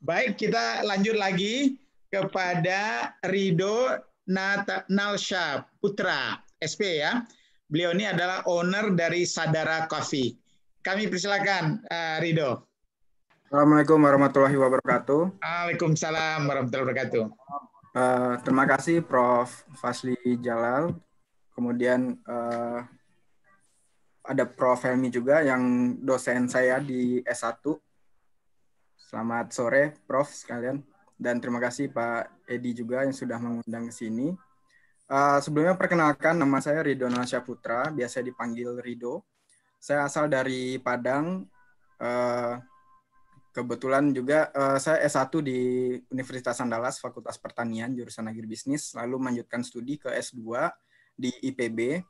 Baik, kita lanjut lagi kepada Rido Nalsha Putra, SP ya. Beliau ini adalah owner dari Sadara Coffee. Kami persilakan Rido. Assalamualaikum warahmatullahi wabarakatuh. Waalaikumsalam warahmatullahi wabarakatuh. Terima kasih Prof. Fasli Jalal. Kemudian ada Prof. Helmi juga yang dosen saya di S1. Selamat sore Prof. sekalian. Dan terima kasih Pak Edi juga yang sudah mengundang ke sini. Sebelumnya perkenalkan, nama saya Rido Nalsha Putra, biasa dipanggil Rido. Saya asal dari Padang. Kebetulan juga saya S1 di Universitas Andalas, Fakultas Pertanian, jurusan Agribisnis, lalu melanjutkan studi ke S2 di IPB,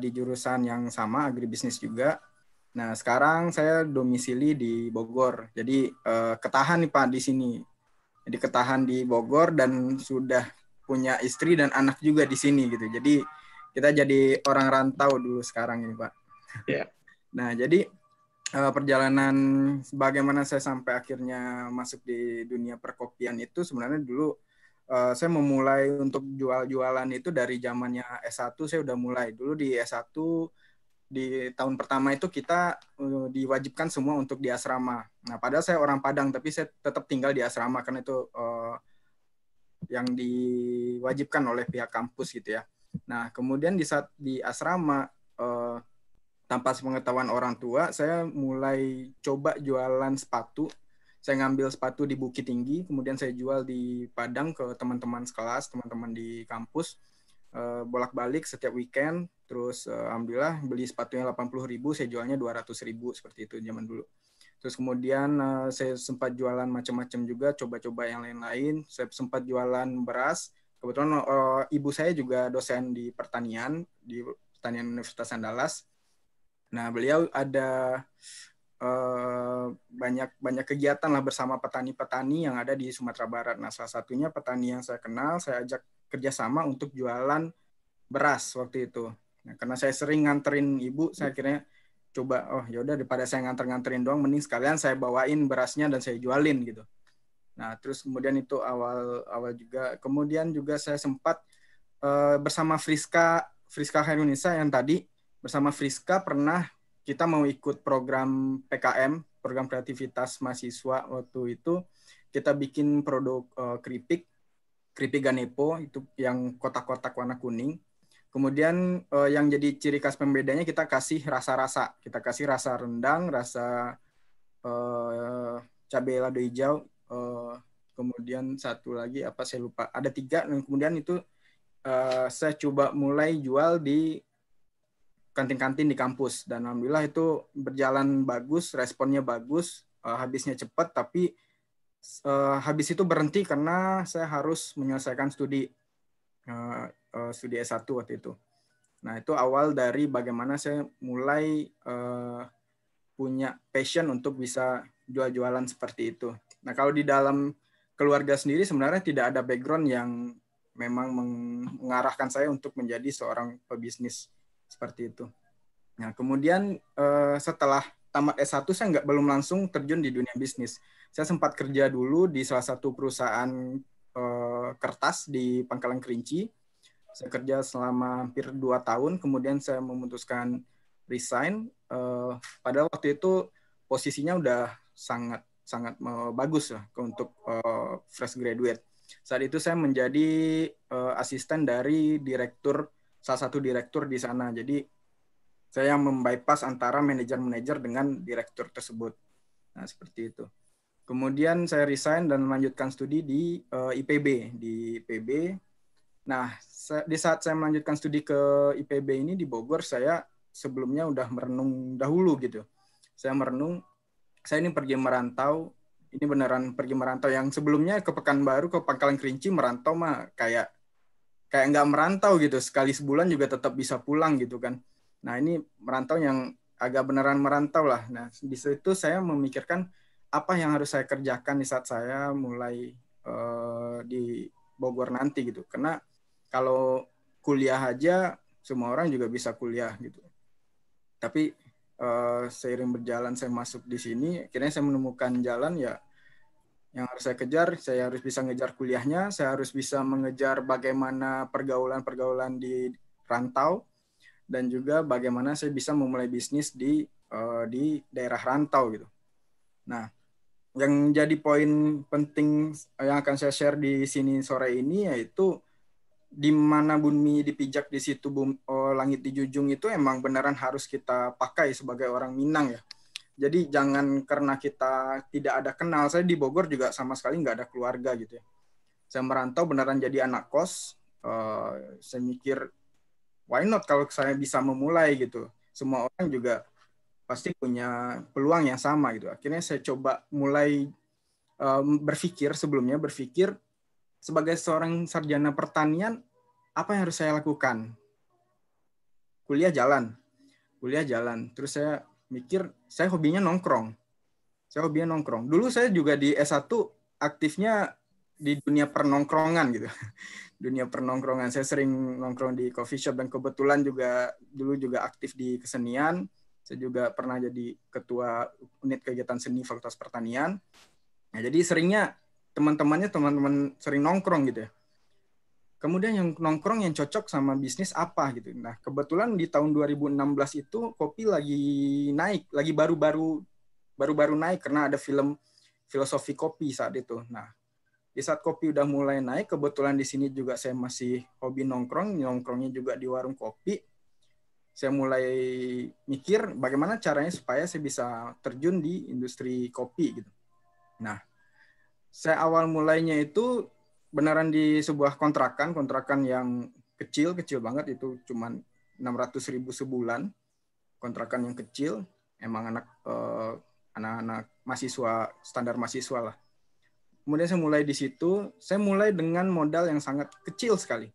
di jurusan yang sama, Agribisnis juga. Nah, sekarang saya domisili di Bogor, jadi ketahan nih Pak di sini. Jadi ketahan di Bogor dan sudah punya istri dan anak juga di sini gitu. Jadi kita jadi orang rantau dulu sekarang ini Pak. Yeah. Nah, jadi perjalanan bagaimana saya sampai akhirnya masuk di dunia perkopian itu sebenarnya dulu saya memulai untuk jual-jualan itu dari zamannya S1 saya udah mulai. Dulu di S1 di tahun pertama itu kita diwajibkan semua untuk di asrama. Nah, padahal saya orang Padang tapi saya tetap tinggal di asrama karena itu yang diwajibkan oleh pihak kampus gitu ya. Nah, kemudian di saat di asrama tanpa sepengetahuan orang tua, saya mulai coba jualan sepatu. Saya ngambil sepatu di Bukit Tinggi, kemudian saya jual di Padang ke teman-teman sekelas, teman-teman di kampus, bolak-balik setiap weekend. Terus alhamdulillah beli sepatunya 80.000, saya jualnya 200.000 seperti itu zaman dulu. Terus kemudian saya sempat jualan macam-macam juga, coba-coba yang lain-lain. Saya sempat jualan beras. Kebetulan ibu saya juga dosen di pertanian Universitas Andalas. Nah, beliau ada banyak kegiatan lah bersama petani-petani yang ada di Sumatera Barat. Nah, salah satunya petani yang saya kenal, saya ajak kerjasama untuk jualan beras waktu itu. Nah, karena saya sering nganterin ibu, saya akhirnya coba, oh yaudah daripada saya nganterin doang, mending sekalian saya bawain berasnya dan saya jualin gitu. Nah, terus kemudian itu awal juga. Kemudian juga saya sempat bersama Friska Indonesia yang tadi, bersama Friska pernah kita mau ikut program PKM, program kreativitas mahasiswa waktu itu. Kita bikin produk keripik Ganepo, itu yang kotak-kotak warna kuning. Kemudian yang jadi ciri khas pembedanya kita kasih rasa-rasa. Kita kasih rasa rendang, rasa cabai lado hijau, kemudian satu lagi apa saya lupa. Ada 3, dan kemudian itu saya coba mulai jual di kantin-kantin di kampus, dan alhamdulillah itu berjalan bagus, responnya bagus, habisnya cepat, tapi habis itu berhenti karena saya harus menyelesaikan studi S1 waktu itu. Nah, itu awal dari bagaimana saya mulai punya passion untuk bisa jual-jualan seperti itu. Nah, kalau di dalam keluarga sendiri sebenarnya tidak ada background yang memang mengarahkan saya untuk menjadi seorang pebisnis seperti itu. Nah, kemudian setelah tamat S1 saya belum langsung terjun di dunia bisnis. Saya sempat kerja dulu di salah satu perusahaan kertas di Pangkalan Kerinci. Saya kerja selama hampir 2 tahun, kemudian saya memutuskan resign. Padahal waktu itu posisinya udah sangat bagus lah untuk fresh graduate. Saat itu saya menjadi asisten dari salah satu direktur di sana. Jadi saya membypass antara manajer-manajer dengan direktur tersebut. Nah, seperti itu. Kemudian saya resign dan melanjutkan studi di IPB. Nah, di saat saya melanjutkan studi ke IPB ini di Bogor, saya sebelumnya udah merenung dahulu gitu. Saya merenung, saya ini pergi merantau, ini beneran pergi merantau. Yang sebelumnya ke Pekanbaru, ke Pangkalan Kerinci merantau mah kayak nggak merantau gitu. Sekali sebulan juga tetap bisa pulang gitu kan. Nah, ini merantau yang agak beneran merantau lah. Nah, di situ saya memikirkan apa yang harus saya kerjakan di saat saya mulai di Bogor nanti gitu. Karena kalau kuliah aja semua orang juga bisa kuliah gitu. Tapi seiring berjalan saya masuk di sini, akhirnya saya menemukan jalan ya Yang harus saya kejar, saya harus bisa ngejar kuliahnya, saya harus bisa mengejar bagaimana pergaulan-pergaulan di rantau, dan juga bagaimana saya bisa memulai bisnis di daerah rantau gitu. Nah, yang jadi poin penting yang akan saya share di sini sore ini yaitu di mana bumi dipijak di situ langit dijunjung itu emang beneran harus kita pakai sebagai orang Minang ya. Jadi jangan karena kita tidak ada kenal, saya di Bogor juga sama sekali nggak ada keluarga gitu ya. Saya merantau beneran jadi anak kos, saya mikir why not kalau saya bisa memulai gitu. Semua orang juga pasti punya peluang yang sama gitu. Akhirnya saya coba mulai berpikir sebagai seorang sarjana pertanian, apa yang harus saya lakukan? Kuliah jalan. Terus saya mikir, saya hobinya nongkrong. Dulu saya juga di S1 aktifnya di dunia pernongkrongan gitu. Dunia pernongkrongan. Saya sering nongkrong di coffee shop dan kebetulan dulu juga aktif di kesenian. Saya juga pernah jadi ketua unit kegiatan seni Fakultas Pertanian. Nah, jadi seringnya teman-teman sering nongkrong gitu ya. Kemudian yang nongkrong yang cocok sama bisnis apa gitu. Nah, kebetulan di tahun 2016 itu kopi lagi naik, lagi baru-baru naik karena ada film Filosofi Kopi saat itu. Nah, di saat kopi udah mulai naik, kebetulan di sini juga saya masih hobi nongkrongnya juga di warung kopi. Saya mulai mikir bagaimana caranya supaya saya bisa terjun di industri kopi gitu. Nah, saya awal mulainya itu beneran di sebuah kontrakan yang kecil banget, itu cuma 600.000 sebulan, kontrakan yang kecil, emang anak-anak mahasiswa, standar mahasiswa lah. Kemudian saya mulai di situ, saya mulai dengan modal yang sangat kecil sekali.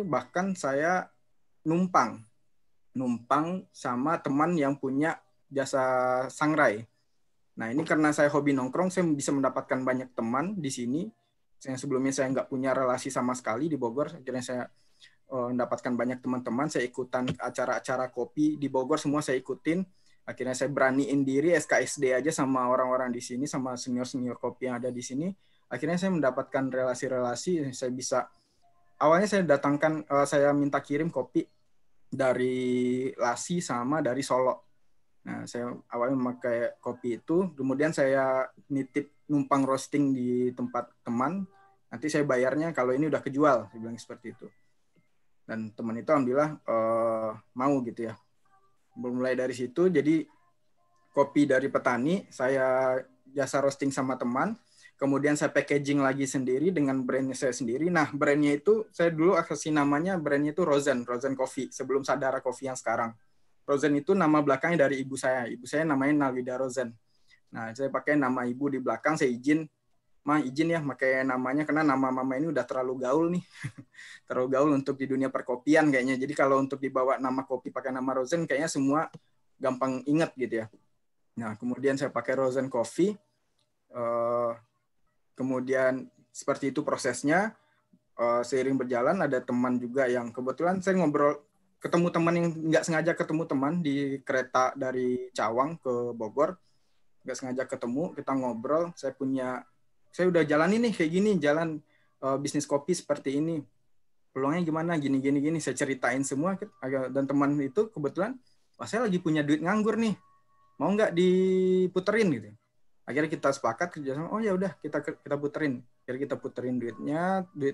Bahkan saya numpang sama teman yang punya jasa sangrai. Nah, ini karena saya hobi nongkrong, saya bisa mendapatkan banyak teman di sini. Yang sebelumnya saya nggak punya relasi sama sekali di Bogor. Akhirnya saya mendapatkan banyak teman-teman. Saya ikutan acara-acara kopi di Bogor, semua saya ikutin. Akhirnya saya beraniin diri SKSD aja sama orang-orang di sini, sama senior-senior kopi yang ada di sini. Akhirnya saya mendapatkan relasi-relasi. Awalnya saya minta kirim kopi dari Lasi sama dari Solo. Nah, saya awalnya memakai kopi itu, kemudian saya nitip numpang roasting di tempat teman, nanti saya bayarnya kalau ini udah kejual, saya bilang seperti itu. Dan teman itu alhamdulillah mau gitu ya. Mulai dari situ, jadi kopi dari petani, saya jasa roasting sama teman, kemudian saya packaging lagi sendiri dengan brandnya saya sendiri. Nah, brandnya itu, saya dulu kasih namanya, brandnya itu Rosen Coffee, sebelum Sadara Coffee yang sekarang. Rosen itu nama belakangnya dari ibu saya. Ibu saya namanya Nalwida Rosen. Nah, saya pakai nama ibu di belakang, saya izin ya pakai namanya karena nama mama ini udah terlalu gaul nih. Terlalu gaul untuk di dunia perkopian kayaknya. Jadi kalau untuk dibawa nama kopi pakai nama Rosen kayaknya semua gampang ingat gitu ya. Nah, kemudian saya pakai Rosen Coffee. Kemudian seperti itu prosesnya. Seiring berjalan ada teman juga yang kebetulan saya ketemu teman yang nggak sengaja ketemu teman di kereta dari Cawang ke Bogor, nggak sengaja ketemu, kita ngobrol, saya udah jalan ini kayak gini, jalan bisnis kopi seperti ini, peluangnya gimana, gini, saya ceritain semua, dan teman itu kebetulan, saya lagi punya duit nganggur nih, mau nggak diputerin gitu. Akhirnya kita sepakat kerjasama, oh ya udah kita puterin, akhirnya kita puterin duit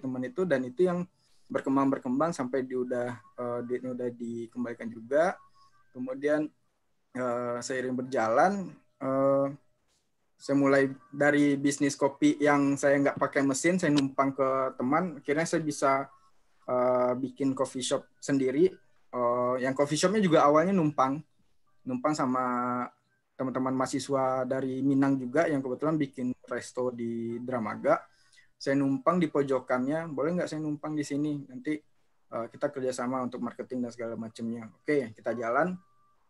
teman itu, dan itu yang berkembang sampai duitnya udah dikembalikan juga. Kemudian seiring berjalan saya mulai dari bisnis kopi yang saya nggak pakai mesin, saya numpang ke teman, akhirnya saya bisa bikin coffee shop sendiri. Yang coffee shopnya juga awalnya numpang sama teman-teman mahasiswa dari Minang juga yang kebetulan bikin resto di Dramaga. Saya numpang di pojokannya, boleh nggak saya numpang di sini? Nanti kita kerjasama untuk marketing dan segala macamnya. Oke, kita jalan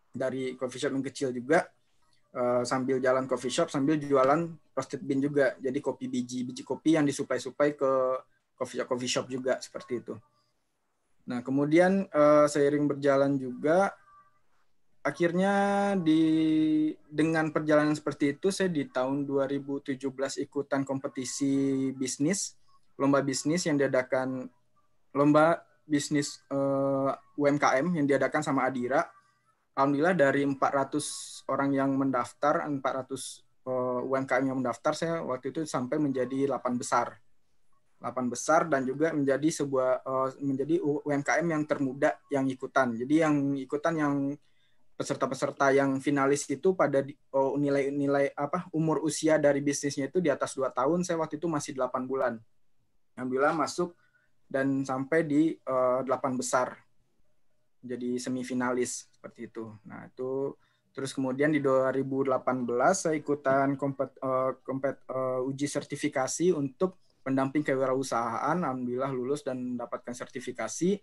dari coffee shop yang kecil juga, sambil jalan coffee shop, sambil jualan roasted bean juga. Jadi kopi biji kopi yang disuplai ke coffee shop juga, seperti itu. Nah, kemudian seiring berjalan juga, akhirnya dengan perjalanan seperti itu, saya di tahun 2017 ikutan kompetisi bisnis, lomba bisnis yang diadakan, lomba bisnis UMKM yang diadakan sama Adira. Alhamdulillah dari 400 orang yang mendaftar, 400 UMKM yang mendaftar, saya waktu itu sampai menjadi 8 besar. 8 besar dan juga menjadi menjadi UMKM yang termuda yang ikutan. Jadi yang ikutan yang peserta-peserta yang finalis itu pada nilai umur usia dari bisnisnya itu di atas 2 tahun, saya waktu itu masih 8 bulan. Alhamdulillah masuk dan sampai di 8 besar. Jadi semifinalis seperti itu. Nah, itu terus kemudian di 2018 saya ikutan uji sertifikasi untuk pendamping kewirausahaan. Alhamdulillah lulus dan mendapatkan sertifikasi.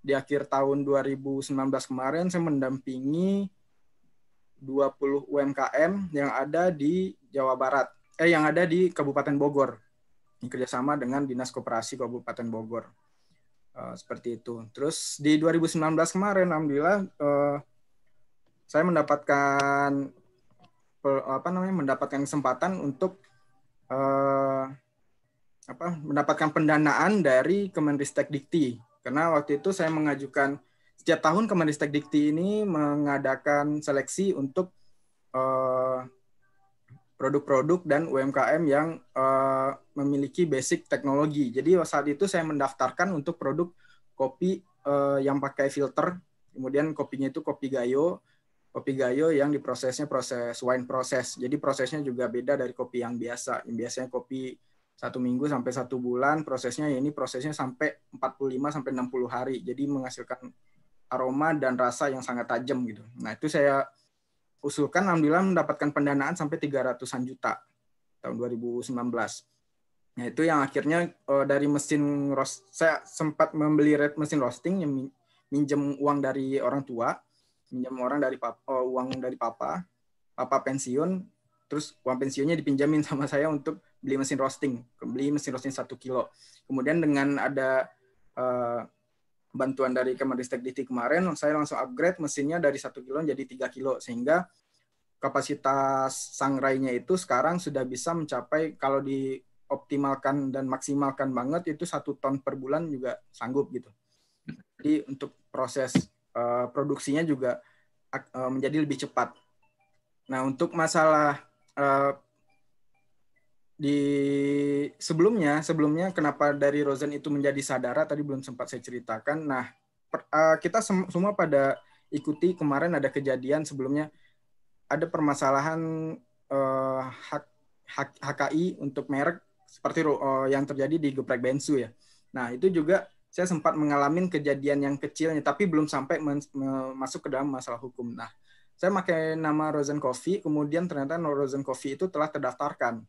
Di akhir tahun 2019 kemarin saya mendampingi 20 UMKM yang ada di Jawa Barat, yang ada di Kabupaten Bogor, kerjasama dengan Dinas Koperasi Kabupaten Bogor. Seperti itu. Terus di 2019 kemarin, alhamdulillah saya mendapatkan kesempatan untuk mendapatkan pendanaan dari Kemendikbudristek. Karena waktu itu saya mengajukan, setiap tahun Kemendikbudristek ini mengadakan seleksi untuk produk-produk dan UMKM yang memiliki basic teknologi. Jadi saat itu saya mendaftarkan untuk produk kopi yang pakai filter, kemudian kopinya itu kopi gayo yang diprosesnya proses wine proses. Jadi prosesnya juga beda dari kopi yang biasa. Yang biasanya kopi 1 minggu sampai 1 bulan, prosesnya sampai 45 sampai 60 hari. Jadi menghasilkan aroma dan rasa yang sangat tajam gitu. Nah, itu saya usulkan, alhamdulillah mendapatkan pendanaan sampai 300-an juta tahun 2019. Nah, itu yang akhirnya dari mesin roast, saya sempat membeli mesin roasting yang minjem uang dari orang tua, uang dari papa pensiun, terus uang pensiunnya dipinjamin sama saya untuk beli mesin roasting 1 kilo. Kemudian dengan ada bantuan dari Kemendikbudristek kemarin, saya langsung upgrade mesinnya dari 1 kilo jadi 3 kilo, sehingga kapasitas sangrainya itu sekarang sudah bisa mencapai, kalau dioptimalkan dan maksimalkan banget, itu 1 ton per bulan juga sanggup gitu. Jadi untuk proses produksinya juga menjadi lebih cepat. Nah, untuk masalah sebelumnya kenapa dari Rozen itu menjadi Sadara tadi belum sempat saya ceritakan. Nah, kita semua pada ikuti kemarin ada kejadian sebelumnya, ada permasalahan HKI untuk merek seperti yang terjadi di Geprek Bensu ya. Nah, itu juga saya sempat mengalami kejadian yang kecilnya, tapi belum sampai masuk ke dalam masalah hukum. Nah, saya pakai nama Rozen Coffee, kemudian ternyata Rozen Coffee itu telah terdaftarkan.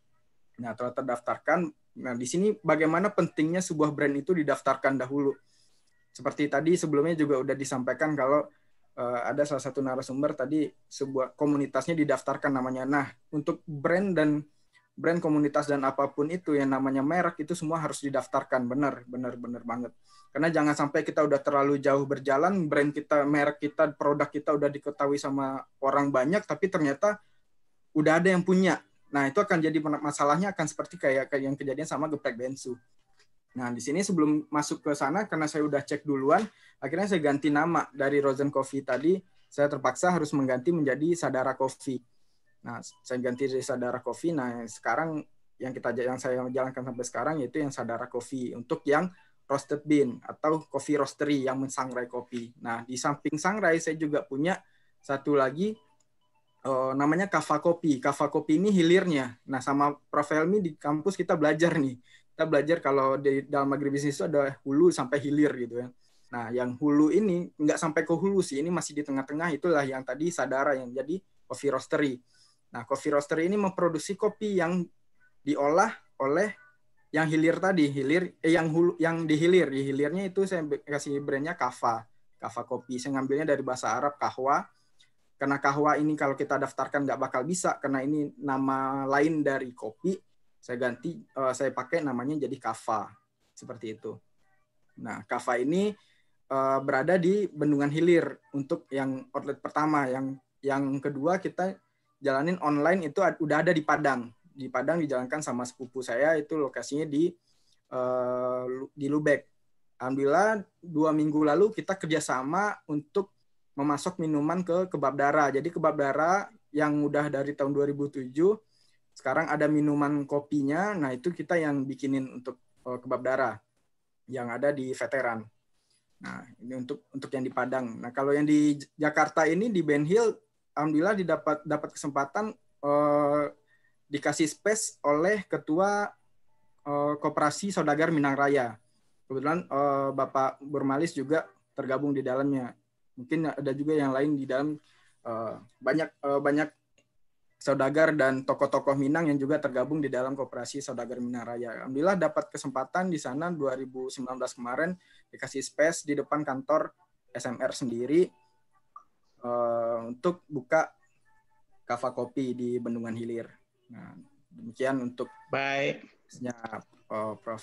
Nah, telah terdaftarkan. Nah, di sini bagaimana pentingnya sebuah brand itu didaftarkan dahulu. Seperti tadi sebelumnya juga udah disampaikan kalau ada salah satu narasumber tadi, sebuah komunitasnya didaftarkan namanya. Nah, untuk brand komunitas dan apapun itu yang namanya merek itu semua harus didaftarkan, benar banget. Karena jangan sampai kita udah terlalu jauh berjalan, brand kita, merek kita, produk kita udah diketahui sama orang banyak, tapi ternyata udah ada yang punya. Nah, itu akan jadi masalahnya, akan seperti kayak yang kejadian sama Geprek Bensu. Nah, di sini sebelum masuk ke sana, karena saya udah cek duluan, akhirnya saya ganti nama dari Rozen Coffee tadi, saya terpaksa harus mengganti menjadi Sadara Coffee. Nah, saya ganti dari Sadara Coffee. Nah, sekarang yang saya jalankan sampai sekarang yaitu yang Sadara Coffee untuk yang roasted bean atau coffee roastery yang mensangrai kopi. Nah, di samping sangrai saya juga punya satu lagi namanya Kava Kopi. Kava Kopi ini hilirnya. Nah, sama Prof. Helmi di kampus kita belajar nih. Kita belajar kalau di dalam agribisnis itu ada hulu sampai hilir gitu ya. Nah, yang hulu ini nggak sampai ke hulu sih. Ini masih di tengah-tengah, itulah yang tadi Sadara yang jadi coffee roastery. Nah, coffee roastery ini memproduksi kopi yang diolah oleh yang hilir tadi, yang dihilir. Di hilirnya itu saya kasih brandnya Kava Kopi. Saya ngambilnya dari bahasa Arab kahwa. Karena kahwa ini kalau kita daftarkan nggak bakal bisa, karena ini nama lain dari kopi, saya pakai namanya jadi Kava, seperti itu. Nah, Kava ini berada di Bendungan Hilir untuk yang outlet pertama. Yang kedua kita jalanin online itu udah ada di Padang. Di Padang dijalankan sama sepupu saya, itu lokasinya di Lubek. Alhamdulillah 2 minggu lalu kita kerjasama untuk memasok minuman ke Kebab Dara. Jadi Kebab Dara yang udah dari tahun 2007, sekarang ada minuman kopinya. Nah itu kita yang bikinin untuk Kebab Dara yang ada di Veteran. Nah ini untuk yang di Padang. Nah kalau yang di Jakarta ini di Ben Hill, alhamdulillah dapat kesempatan dikasih space oleh Ketua Koperasi Saudagar Minang Raya. Kebetulan Bapak Burmalis juga tergabung di dalamnya. Mungkin ada juga yang lain di dalam, banyak saudagar dan tokoh-tokoh Minang yang juga tergabung di dalam Koperasi Saudagar Minang Raya. Alhamdulillah dapat kesempatan di sana 2019 kemarin dikasih space di depan kantor SMR sendiri untuk buka Kava Kopi di Bendungan Hilir. Nah, demikian untuk Prof.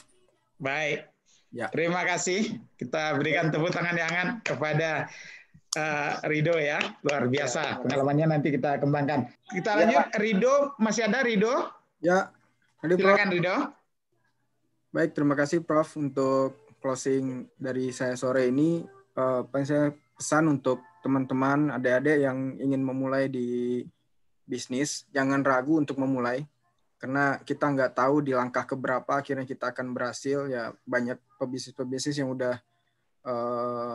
Baik. Ya. Terima kasih. Kita berikan tepuk tangan yang hangat kepada Rido ya. Luar biasa. Pengalamannya nanti kita kembangkan. Kita lanjut. Ya, Rido, masih ada Rido? Ya. Silakan Rido. Baik, terima kasih Prof untuk closing dari saya sore ini. Saya pesan untuk teman-teman, adik-adik yang ingin memulai di bisnis, jangan ragu untuk memulai. Karena kita nggak tahu di langkah keberapa akhirnya kita akan berhasil. Ya banyak pebisnis yang udah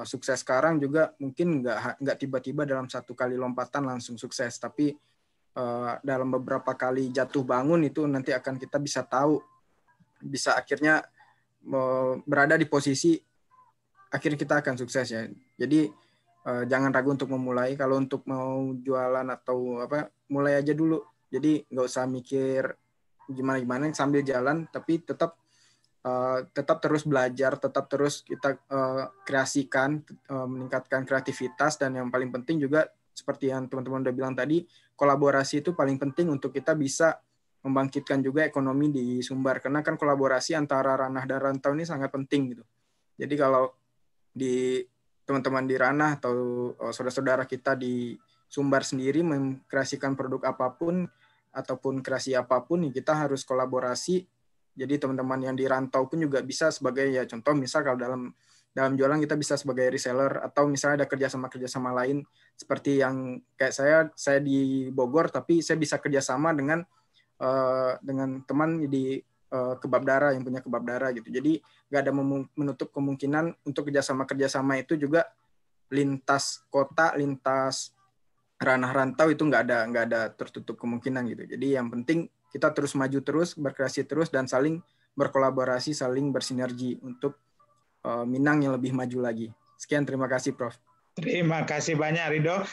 sukses sekarang juga mungkin nggak tiba-tiba dalam satu kali lompatan langsung sukses. Tapi dalam beberapa kali jatuh bangun itu nanti akan kita bisa tahu, bisa akhirnya berada di posisi akhirnya kita akan sukses ya. Jadi jangan ragu untuk memulai. Kalau untuk mau jualan atau apa, mulai aja dulu. Jadi nggak usah mikir gimana sambil jalan, tapi tetap terus belajar, tetap terus kita kreasikan, meningkatkan kreativitas, dan yang paling penting juga seperti yang teman-teman udah bilang tadi, kolaborasi itu paling penting untuk kita bisa membangkitkan juga ekonomi di Sumbar, karena kan kolaborasi antara ranah dan rantau ini sangat penting gitu. Jadi kalau di teman-teman di ranah atau saudara-saudara kita di Sumbar sendiri mengkreasikan produk apapun ataupun kreasi apapun, kita harus kolaborasi. Jadi teman-teman yang di rantau pun juga bisa sebagai, ya contoh misal kalau dalam jualan kita bisa sebagai reseller, atau misalnya ada kerjasama lain seperti yang kayak saya di Bogor, tapi saya bisa kerjasama dengan teman di Kebab Dara yang punya Kebab Dara gitu. Jadi nggak ada menutup kemungkinan untuk kerjasama itu juga lintas kota, lintas ranah rantau, itu nggak ada tertutup kemungkinan gitu. Jadi yang penting kita terus maju terus, berkreasi terus, dan saling berkolaborasi, saling bersinergi untuk Minang yang lebih maju lagi. Sekian, terima kasih Prof. Terima kasih banyak Rido.